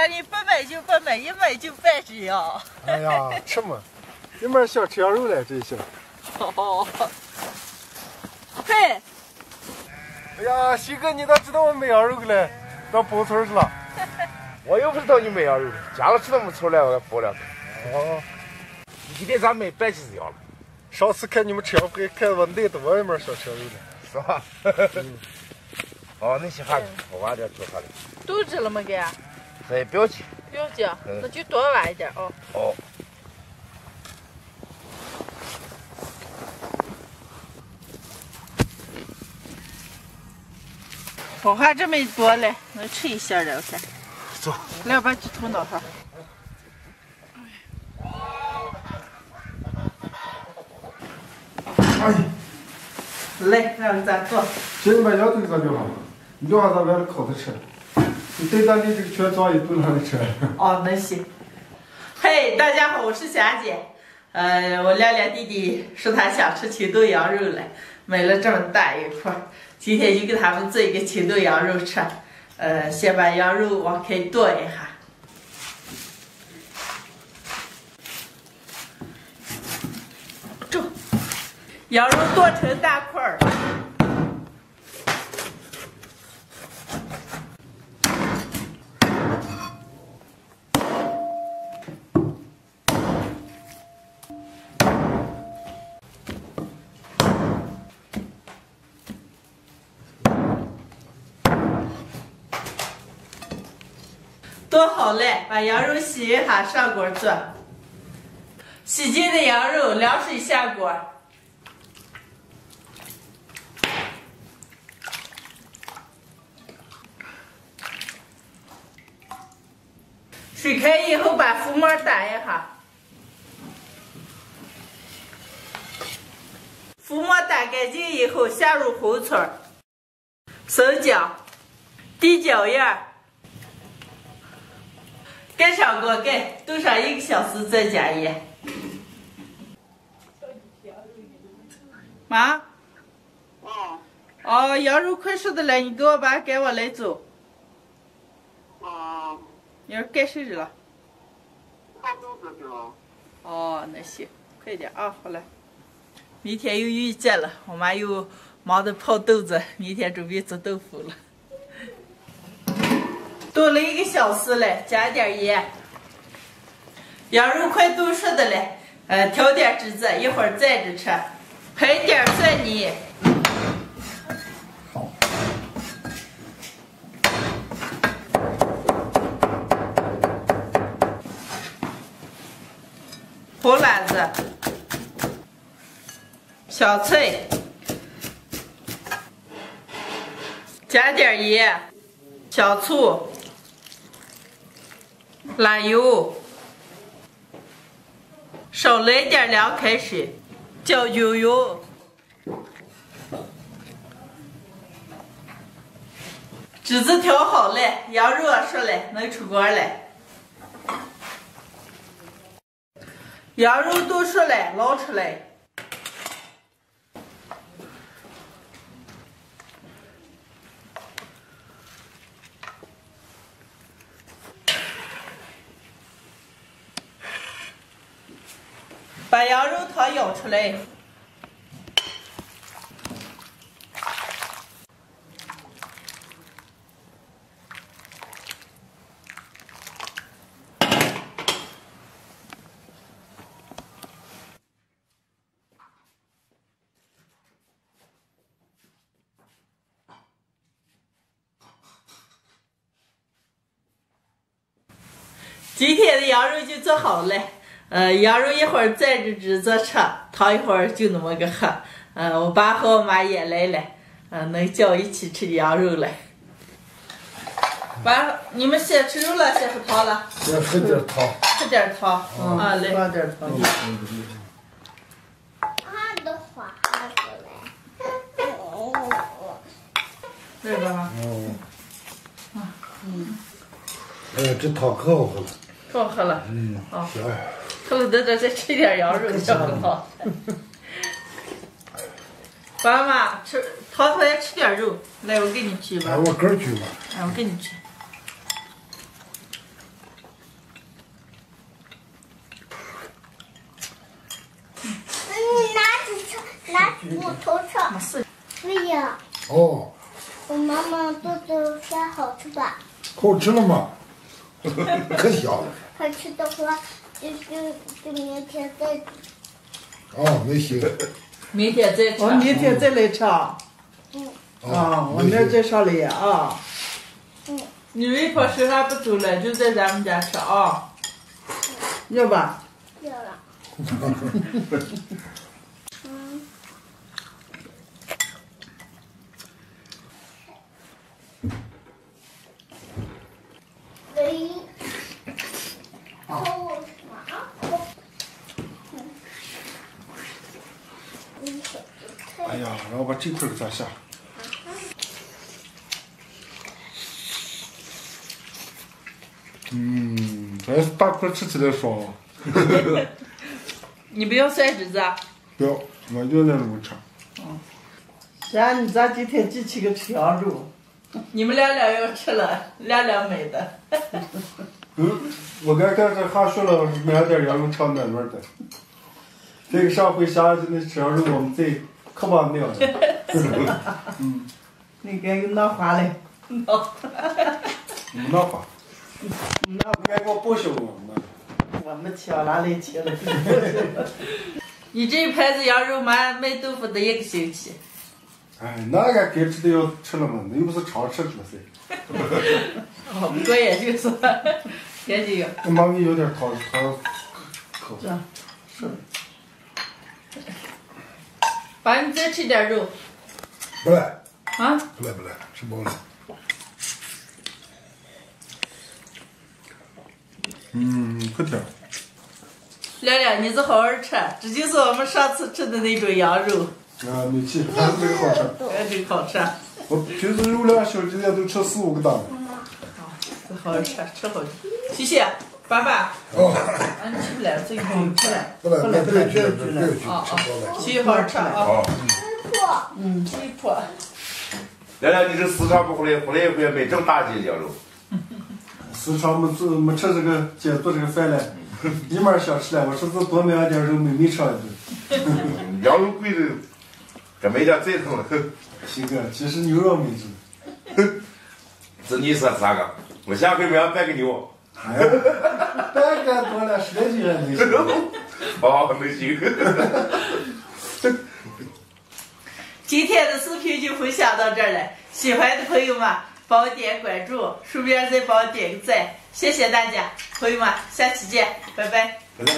这里不买就不买，一买就半只呀。哎呀，吃嘛，一门想吃羊肉了，这行。哦。嘿。哎呀，西哥，你咋知道我买羊肉去了？到包村去了。我又不知道你买羊肉的，家里吃那么粗了，我给包两个。哦。你今天咋买半斤羊了？上次看你们吃羊回，看我奶多一门想吃羊肉了，是吧？哦，那些哈子，我晚点做哈子。都知了没给？这不要紧。不要紧，那就多挖一点哦。哦。我还这么多嘞，能吃一下了，我看。走。来，把鸡头弄上。哎。来，让咱做。先把羊腿咱留下，留下咱外头烤着吃。你对咱你这个全装一顿还得吃。哦，那行。嘿，大家好，我是霞姐。我亮亮弟弟说他想吃青豆羊肉了，买了这么大一块，今天就给他们做一个青豆羊肉吃。先把羊肉往开剁一下。走，羊肉剁成大块儿。剁好了，把羊肉洗一下，上锅做。洗净的羊肉，凉水下锅。水开以后，把浮沫打一下。浮沫打干净以后，下入红葱、生姜、地椒叶。盖上锅盖，炖上1个小时再加盐。妈。哦，羊肉快熟的了，你给我把它盖我来走。羊肉盖熟了。哦，那行，快点啊，好了。明天又遇见了，我妈又忙着泡豆子，明天准备做豆腐了。炖了1个小时了，加点盐。羊肉快炖熟的了，调点汁子，一会儿蘸着吃。拍点蒜泥，红辣子，香菜，加点盐，香醋。辣油，少来点凉开水，酱酒油，汁子调好了，羊肉熟了，能出锅了。羊肉都熟了，捞出来。把羊肉汤舀出来，今天的羊肉就做好了。羊肉一会儿蘸着汁子吃，汤一会儿就那么个喝。我爸和我妈也来了，能叫一起吃羊肉了。爸，你们先吃肉了，先喝汤了？先喝点汤。喝点汤，来。喝点汤。来吧。这汤可好喝了。可好喝了。行。喝了再吃点羊肉就很好。爸妈吃汤头也吃点肉，来我给你取吧。我个取吧。我给你取。我头上。对呀。哦，我妈妈做的饭好吃吧？好吃了吗？可香了。好吃的话，就明天再。哦，那行。明天再吃。我明天再来吃啊。啊，我那再上来呀啊。你外婆手还不走了，就在咱们家吃啊。要吧？要了。喂。哎呀，让我把这块给咱下。这大块吃起来爽。你不用甩指子啊？不要，我就那么吃。咱今天记起个吃羊肉。你们俩要吃了，俩买的。我刚开始还说了买点羊肉炒暖暖的。这个上回下去那吃羊肉，我们在客房那样的。你给个闹花嘞？没闹花。你该给我报销我们。我们抢哪里去了？你这一盘子羊肉卖豆腐得1个星期。哎，那个该吃的要吃了嘛，那又不是常吃主噻。不过也就说，也就有。我妈咪有点汤口。这样，是。爸，你再吃点肉。不来。啊？不来，吃饱了。可甜。亮亮，你是好好吃，这就是我们上次吃的那种羊肉。啊，没去，还是这个好吃。这个好吃。我平时肉量小，今天都吃4、5个档。好好吃，吃好吃。谢谢，爸爸。哦。俺吃不来，这个好吃。不来，别去，继续好好吃啊。鸡婆。亮亮，你这四川不回来一回买这么大斤羊肉。四川没吃这个今做这个饭了，立马想吃了。我说是多买点肉，没吃一顿。羊肉贵的，这买点再疼了。鑫哥，其实牛肉没值。这你说啥个？我下回买半个牛。哎呀，半个多了，10来斤还没行。哦，那行。今天的视频就分享到这儿了，喜欢的朋友们帮我点关注，顺便再帮我点个赞，谢谢大家，朋友们，下期见，拜拜。拜拜。